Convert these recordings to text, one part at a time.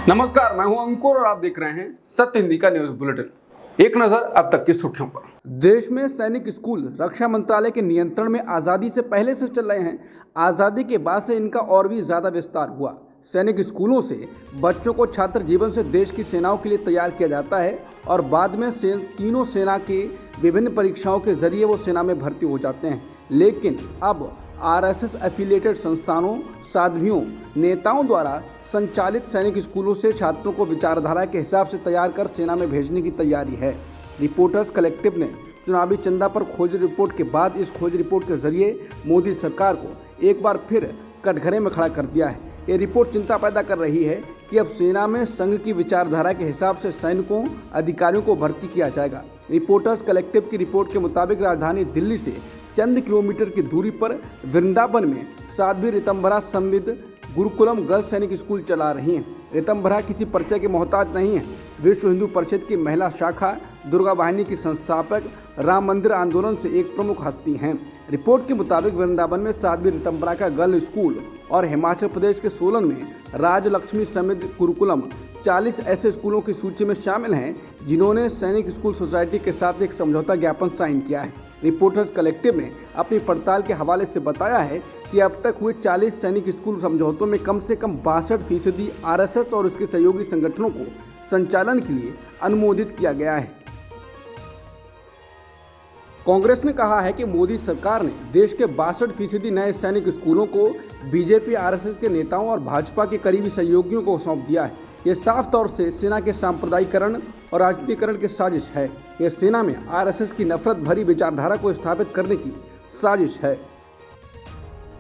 नमस्कार, मैं हूं अंकुर और आप देख रहे हैं सत्य हिंदी का न्यूज बुलेटिन। एक नजर अब तक की सुर्खियों पर। देश में सैनिक स्कूल रक्षा मंत्रालय के नियंत्रण में आज़ादी से पहले से चल रहे हैं। आज़ादी के बाद से इनका और भी ज़्यादा विस्तार हुआ। सैनिक स्कूलों से बच्चों को छात्र जीवन से देश की सेनाओं के लिए तैयार किया जाता है और बाद में तीनों सेना के विभिन्न परीक्षाओं के जरिए वो सेना में भर्ती हो जाते हैं। लेकिन अब आरएसएस एफिलिएटेड संस्थानों, साध्वियों, नेताओं द्वारा संचालित सैनिक स्कूलों से छात्रों को विचारधारा के हिसाब से तैयार कर सेना में भेजने की तैयारी है। रिपोर्टर्स कलेक्टिव ने चुनावी चंदा पर खोज रिपोर्ट के बाद इस खोज रिपोर्ट के जरिए मोदी सरकार को एक बार फिर कटघरे में खड़ा कर दिया है। ये रिपोर्ट चिंता पैदा कर रही है कि अब सेना में संघ की विचारधारा के हिसाब से सैनिकों, अधिकारियों को भर्ती किया जाएगा। रिपोर्टर्स कलेक्टिव की रिपोर्ट के मुताबिक राजधानी दिल्ली से चंद किलोमीटर की दूरी पर वृंदावन में साध्वी ऋतंभरा संविद गुरुकुलम गर्ल्स सैनिक स्कूल चला रही हैं। ऋतंभरा किसी परिचय के मोहताज नहीं है। विश्व हिंदू परिषद की महिला शाखा, दुर्गा वाहिनी की संस्थापक, राम मंदिर आंदोलन से एक प्रमुख हस्ती हैं। रिपोर्ट के मुताबिक वृंदावन में साध्वी ऋतंभरा का गर्ल स्कूल और हिमाचल प्रदेश के सोलन में राजलक्ष्मी समिति गुरुकुलम 40 ऐसे स्कूलों की सूची में शामिल हैं जिन्होंने सैनिक स्कूल सोसाइटी के साथ एक समझौता ज्ञापन साइन किया है। रिपोर्टर्स कलेक्टिव ने अपनी पड़ताल के हवाले से बताया है कि अब तक हुए 40 सैनिक स्कूल समझौतों में कम से कम 62% आरएसएस और उसके सहयोगी संगठनों को संचालन के लिए अनुमोदित किया गया है। कांग्रेस ने कहा है कि मोदी सरकार ने देश के 62% नए सैनिक स्कूलों को बीजेपी, आरएसएस के नेताओं और भाजपा के करीबी सहयोगियों को सौंप दिया है। ये साफ तौर से सेना के सांप्रदायिकरण और राजनीतिकरण की साजिश है। यह सेना में आरएसएस की नफरत भरी विचारधारा को स्थापित करने की साजिश है।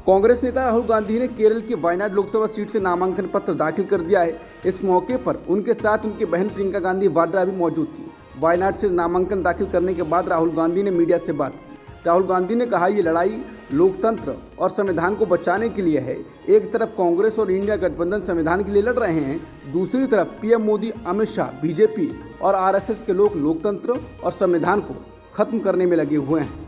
कांग्रेस नेता राहुल गांधी ने केरल की वायनाड लोकसभा सीट से नामांकन पत्र दाखिल कर दिया है। इस मौके पर उनके साथ उनकी बहन प्रियंका गांधी वाड्रा भी मौजूद थी। वायनाड से नामांकन दाखिल करने के बाद राहुल गांधी ने मीडिया से बात की। राहुल गांधी ने कहा, ये लड़ाई लोकतंत्र और संविधान को बचाने के लिए है। एक तरफ कांग्रेस और इंडिया गठबंधन संविधान के लिए लड़ रहे हैं, दूसरी तरफ पीएम मोदी, अमित शाह, बीजेपी और आरएसएस के लोग लोकतंत्र और संविधान को खत्म करने में लगे हुए हैं।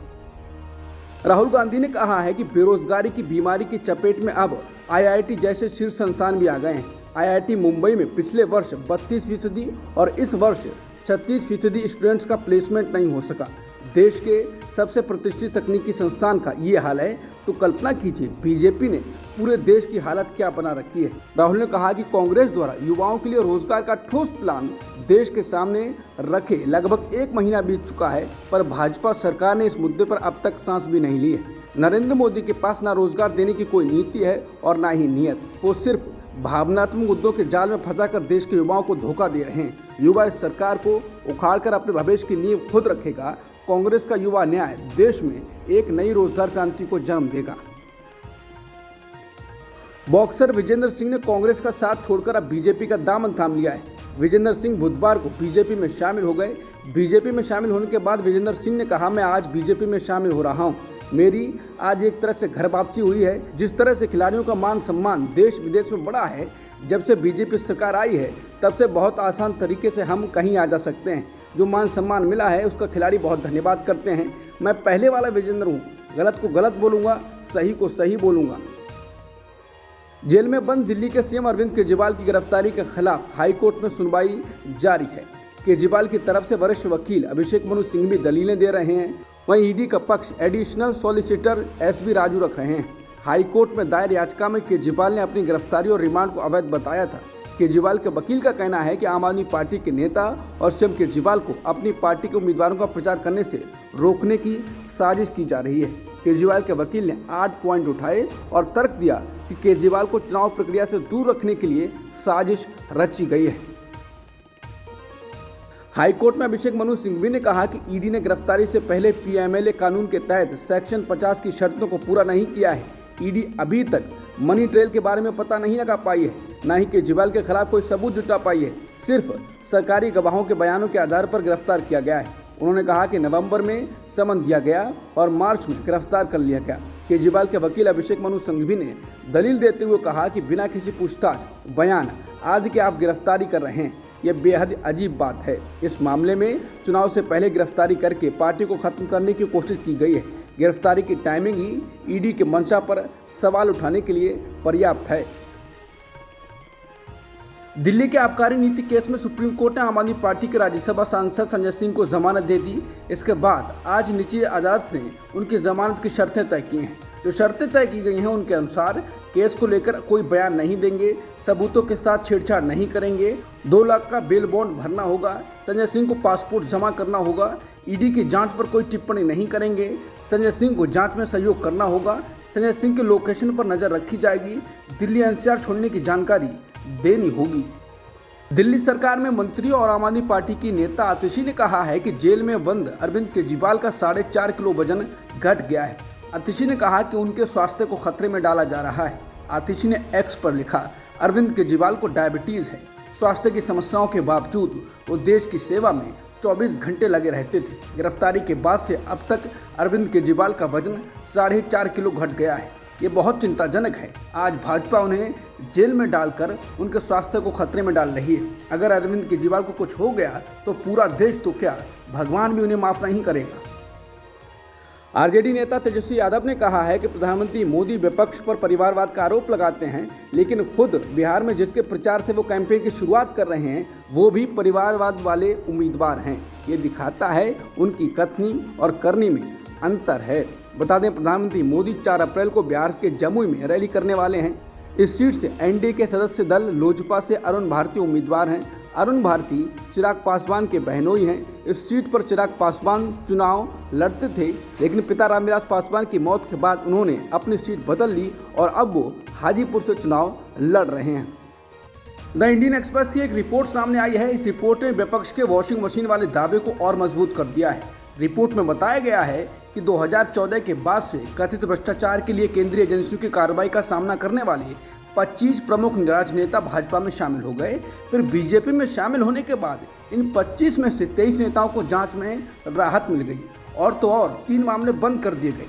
राहुल गांधी ने कहा है कि बेरोजगारी की बीमारी की चपेट में अब आईआईटी जैसे शीर्ष संस्थान भी आ गए हैं। आईआईटी मुंबई में पिछले वर्ष 32% और इस वर्ष 36% स्टूडेंट्स का प्लेसमेंट नहीं हो सका। देश के सबसे प्रतिष्ठित तकनीकी संस्थान का ये हाल है तो कल्पना कीजिए बीजेपी ने पूरे देश की हालत क्या बना रखी है। राहुल ने कहा कि कांग्रेस द्वारा युवाओं के लिए रोजगार का ठोस प्लान देश के सामने रखे लगभग 1 महीना बीत चुका है, पर भाजपा सरकार ने इस मुद्दे पर अब तक सांस भी नहीं ली है। नरेंद्र मोदी के पास ना रोजगार देने की कोई नीति है और ना ही नीयत। वो सिर्फ भावनात्मक मुद्दों के जाल में फंसाकर देश के युवाओं को धोखा दे रहे हैं। युवा इस सरकार को उखाड़कर अपने भविष्य की नींव खुद रखेगा। कांग्रेस का युवा न्याय देश में एक नई रोजगार क्रांति को जन्म देगा। बॉक्सर विजेंद्र सिंह ने कांग्रेस का साथ छोड़कर अब बीजेपी का दामन थाम लिया है। विजेंद्र सिंह बुधवार को बीजेपी में शामिल हो गए। बीजेपी में शामिल होने के बाद विजेंद्र सिंह ने कहा, मैं आज बीजेपी में शामिल हो रहा हूं। मेरी आज एक तरह से घर वापसी हुई है। जिस तरह से खिलाड़ियों का मान सम्मान देश विदेश में बढ़ा है, जब से बीजेपी सरकार आई है तब से बहुत आसान तरीके से हम कहीं आ जा सकते हैं। जो मान सम्मान मिला है उसका खिलाड़ी बहुत धन्यवाद करते हैं। मैं पहले वाला विजेंद्र हूँ, गलत को गलत बोलूँगा, सही को सही बोलूँगा। जेल में बंद दिल्ली के सीएम अरविंद केजरीवाल की गिरफ्तारी के खिलाफ हाईकोर्ट में सुनवाई जारी है। केजरीवाल की तरफ से वरिष्ठ वकील अभिषेक मनु सिंह भी दलीलें दे रहे हैं। वहीं ईडी का पक्ष एडिशनल सॉलिसिटर एसबी राजू रख रहे हैं। हाईकोर्ट में दायर याचिका में केजरीवाल ने अपनी गिरफ्तारी और रिमांड को अवैध बताया था। केजरीवाल के वकील का कहना है कि आम आदमी पार्टी के नेता और सीएम केजरीवाल को अपनी पार्टी के उम्मीदवारों का प्रचार करने से रोकने की साजिश की जा रही है। केजरीवाल के वकील ने 8 पॉइंट उठाए और तर्क दिया कि केजरीवाल को चुनाव प्रक्रिया से दूर रखने के लिए साजिश रची गई है। हाईकोर्ट में अभिषेक मनु सिंघवी ने कहा कि ईडी ने गिरफ्तारी से पहले पीएमएलए कानून के तहत सेक्शन 50 की शर्तों को पूरा नहीं किया है। ईडी अभी तक मनी ट्रेल के बारे में पता नहीं लगा पाई है, न ही केजरीवाल के खिलाफ कोई सबूत जुटा पाई है। सिर्फ सरकारी गवाहों के बयानों के आधार पर गिरफ्तार किया गया है। उन्होंने कहा कि नवंबर में समन दिया गया और मार्च में गिरफ्तार कर लिया गया। केजरीवाल के वकील अभिषेक मनु सिंघवी ने दलील देते हुए कहा कि बिना किसी पूछताछ, बयान आदि के आप गिरफ्तारी कर रहे हैं, यह बेहद अजीब बात है। इस मामले में चुनाव से पहले गिरफ्तारी करके पार्टी को खत्म करने की कोशिश की गई है। गिरफ्तारी की टाइमिंग ही ईडी के मंशा पर सवाल उठाने के लिए पर्याप्त है। दिल्ली के आबकारी नीति केस में सुप्रीम कोर्ट ने आम आदमी पार्टी के राज्यसभा सांसद संजय सिंह को जमानत दे दी। इसके बाद आज निचली अदालत ने उनकी जमानत की शर्तें तय की हैं। जो शर्तें तय की गई हैं उनके अनुसार केस को लेकर कोई बयान नहीं देंगे, सबूतों के साथ छेड़छाड़ नहीं करेंगे, 2 लाख का बेल बॉन्ड भरना होगा, संजय सिंह को पासपोर्ट जमा करना होगा, ईडी की जांच पर कोई टिप्पणी नहीं करेंगे, संजय सिंह को जांच में सहयोग करना होगा, संजय सिंह के लोकेशन पर नजर रखी जाएगी, दिल्ली एनसीआर छोड़ने की जानकारी देनी होगी। दिल्ली सरकार में मंत्री और आम आदमी पार्टी की नेता आतिशी ने कहा है कि जेल में बंद अरविंद केजरीवाल का 4.5 किलो वजन घट गया है। आतिशी ने कहा कि उनके स्वास्थ्य को खतरे में डाला जा रहा है। आतिशी ने एक्स पर लिखा, अरविंद केजरीवाल को डायबिटीज है। स्वास्थ्य की समस्याओं के बावजूद वो देश की सेवा में 24 घंटे लगे रहते थे। गिरफ्तारी के बाद से अब तक अरविंद केजरीवाल का वजन 4.5 किलो घट गया है। ये बहुत चिंताजनक है। आज भाजपा उन्हें जेल में डालकर उनके स्वास्थ्य को खतरे में डाल रही है। अगर अरविंद केजरीवाल को कुछ हो गया तो पूरा देश तो क्या, भगवान भी उन्हें माफ नहीं करेगा। आरजेडी नेता तेजस्वी यादव ने कहा है कि प्रधानमंत्री मोदी विपक्ष पर परिवारवाद का आरोप लगाते हैं, लेकिन खुद बिहार में जिसके प्रचार से वो कैंपेन की शुरुआत कर रहे हैं वो भी परिवारवाद वाले उम्मीदवार हैं। ये दिखाता है उनकी कथनी और करनी में अंतर है। बता दें, प्रधानमंत्री मोदी 4 अप्रैल को बिहार के जमुई में रैली करने वाले हैं। इस सीट से एनडीए के सदस्य दल लोजपा से अरुण भारती उम्मीदवार हैं। अरुण भारती चिराग पासवान के बहनोई हैं। इस सीट पर चिराग पासवान चुनाव लड़ते थे, लेकिन पिता रामविलास पासवान की मौत के बाद उन्होंने अपनी सीट बदल ली और अब वो हाजीपुर से चुनाव लड़ रहे हैं। द इंडियन एक्सप्रेस की एक रिपोर्ट सामने आई है। इस रिपोर्ट ने विपक्ष के वॉशिंग मशीन वाले दावे को और मजबूत कर दिया है। रिपोर्ट में बताया गया है कि 2014 के बाद से कथित भ्रष्टाचार के लिए केंद्रीय एजेंसियों की कार्रवाई का सामना करने वाले 25 प्रमुख राजनेता भाजपा में शामिल हो गए। फिर बीजेपी में शामिल होने के बाद इन 25 में से 23 नेताओं को जांच में राहत मिल गई और तो और 3 मामले बंद कर दिए गए।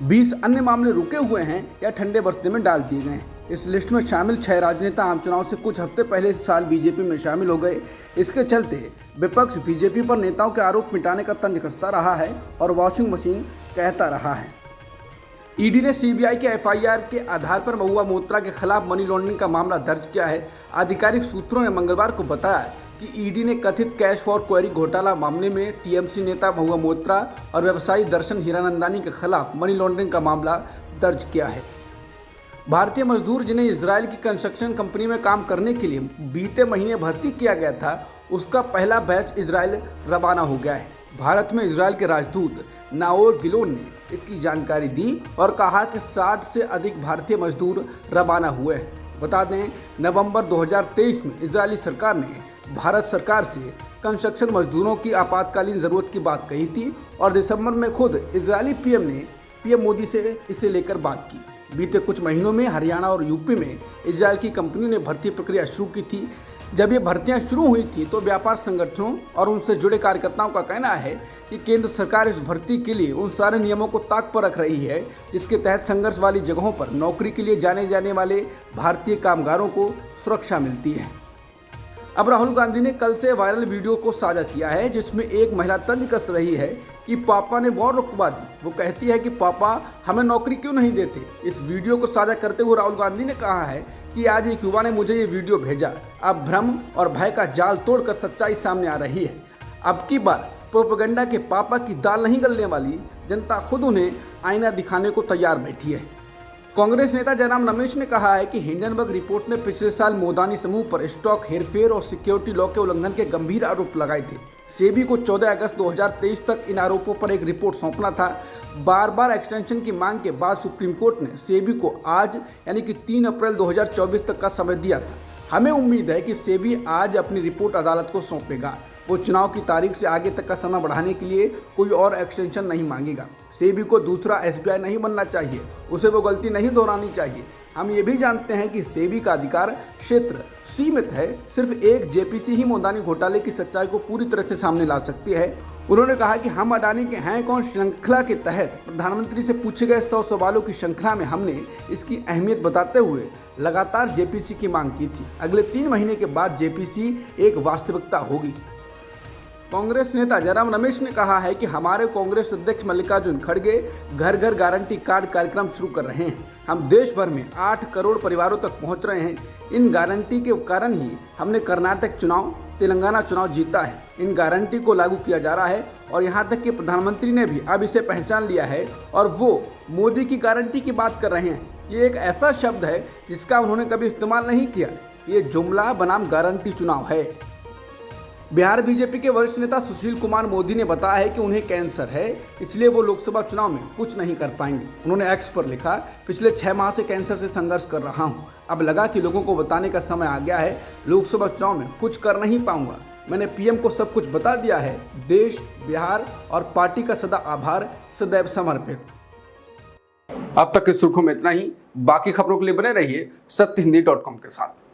20 अन्य मामले रुके हुए हैं या ठंडे बस्ते में डाल दिए गए हैं। इस लिस्ट में शामिल 6 राजनेता आम चुनाव से कुछ हफ्ते पहले इस साल बीजेपी में शामिल हो गए। इसके चलते विपक्ष बीजेपी पर नेताओं के आरोप मिटाने का तंज कसता रहा है और वॉशिंग मशीन कहता रहा है। ईडी ने सीबीआई के एफआईआर के आधार पर महुआ मोत्रा के खिलाफ मनी लॉन्ड्रिंग का मामला दर्ज किया है। आधिकारिक सूत्रों ने मंगलवार को बताया कि ईडी ने कथित कैश फॉर क्वेरी घोटाला मामले में टीएमसी नेता महुआ मोत्रा और व्यवसायी दर्शन हीरानंदानी के खिलाफ मनी लॉन्ड्रिंग का मामला दर्ज किया है। भारतीय मजदूर जिन्हें इजरायल की कंस्ट्रक्शन कंपनी में काम करने के लिए बीते महीने भर्ती किया गया था, उसका पहला बैच इजरायल रवाना हो गया है। भारत में इजरायल के राजदूत नाओर गिलोन ने इसकी जानकारी दी और कहा कि 60 से अधिक भारतीय मजदूर रवाना हुए हैं। बता दें, नवंबर 2023 में इजरायली सरकार ने भारत सरकार से कंस्ट्रक्शन मजदूरों की आपातकालीन ज़रूरत की बात कही थी और दिसंबर में खुद इजरायली पीएम ने पीएम मोदी से इसे लेकर बात की। बीते कुछ महीनों में हरियाणा और यूपी में इजरायल की कंपनी ने भर्ती प्रक्रिया शुरू की थी। जब ये भर्तियां शुरू हुई थी तो व्यापार संगठनों और उनसे जुड़े कार्यकर्ताओं का कहना है कि केंद्र सरकार इस भर्ती के लिए उन सारे नियमों को ताक पर रख रही है जिसके तहत संघर्ष वाली जगहों पर नौकरी के लिए जाने वाले भारतीय कामगारों को सुरक्षा मिलती है। अब राहुल गांधी ने कल से वायरल वीडियो को साझा किया है जिसमें एक महिला तंज कस रही है कि पापा ने वॉर रुकवा दी। वो कहती है कि पापा हमें नौकरी क्यों नहीं देते। इस वीडियो को साझा करते हुए राहुल गांधी ने कहा है कि आज एक युवा ने मुझे ये वीडियो भेजा। अब भ्रम और भय का जाल तोड़कर सच्चाई सामने आ रही है। अब की बार प्रोपेगेंडा के पापा की दाल नहीं गलने वाली। जनता खुद उन्हें आईना दिखाने को तैयार बैठी है। कांग्रेस नेता जयराम रमेश ने कहा है कि हिंडनबर्ग रिपोर्ट ने पिछले साल मोदानी समूह पर स्टॉक हेरफेर और सिक्योरिटी लॉ के उल्लंघन के गंभीर आरोप लगाए थे। सेबी को 14 अगस्त 2023 तक इन आरोपों पर एक रिपोर्ट सौंपना था। बार बार एक्सटेंशन की मांग के बाद सुप्रीम कोर्ट ने सेबी को आज यानी कि 3 अप्रैल 2024 तक का समय दिया था। हमें उम्मीद है कि सेबी आज अपनी रिपोर्ट अदालत को सौंपेगा। वो चुनाव की तारीख से आगे तक का समय बढ़ाने के लिए कोई और एक्सटेंशन नहीं मांगेगा। सेबी को दूसरा एसबीआई नहीं बनना चाहिए, उसे वो गलती नहीं दोहरानी चाहिए। हम ये भी जानते हैं कि सेबी का अधिकार क्षेत्र सीमित है। सिर्फ एक जेपीसी ही मोदानी घोटाले की सच्चाई को पूरी तरह से सामने ला सकती है। उन्होंने कहा कि हम अडानी के हैं कौन श्रृंखला के तहत प्रधानमंत्री से पूछे गए 100 सवालों की श्रृंखला में हमने इसकी अहमियत बताते हुए लगातार जेपीसी की मांग की थी। अगले 3 महीने के बाद जेपीसी एक वास्तविकता होगी। कांग्रेस नेता जयराम रमेश ने कहा है कि हमारे कांग्रेस अध्यक्ष मल्लिकार्जुन खड़गे घर घर गारंटी कार्ड कार्यक्रम शुरू कर रहे हैं। हम देश भर में 8 करोड़ परिवारों तक पहुंच रहे हैं। इन गारंटी के कारण ही हमने कर्नाटक चुनाव, तेलंगाना चुनाव जीता है। इन गारंटी को लागू किया जा रहा है और यहाँ तक कि प्रधानमंत्री ने भी अब इसे पहचान लिया है और वो मोदी की गारंटी की बात कर रहे हैं। ये एक ऐसा शब्द है जिसका उन्होंने कभी इस्तेमाल नहीं किया। ये जुमला बनाम गारंटी चुनाव है। बिहार बीजेपी के वरिष्ठ नेता सुशील कुमार मोदी ने बताया है कि उन्हें कैंसर है, इसलिए वो लोकसभा चुनाव में कुछ नहीं कर पाएंगे। उन्होंने एक्स पर लिखा, पिछले 6 माह से कैंसर से संघर्ष कर रहा हूं। अब लगा कि लोगों को बताने का समय आ गया है। लोकसभा चुनाव में कुछ कर नहीं पाऊंगा। मैंने पीएम को सब कुछ बता दिया है। देश, बिहार और पार्टी का सदा आभार, सदैव समर्पित। अब तक की सुर्खियों में इतना ही। बाकी खबरों के लिए बने रहिए सत्यहिंदी.com के साथ।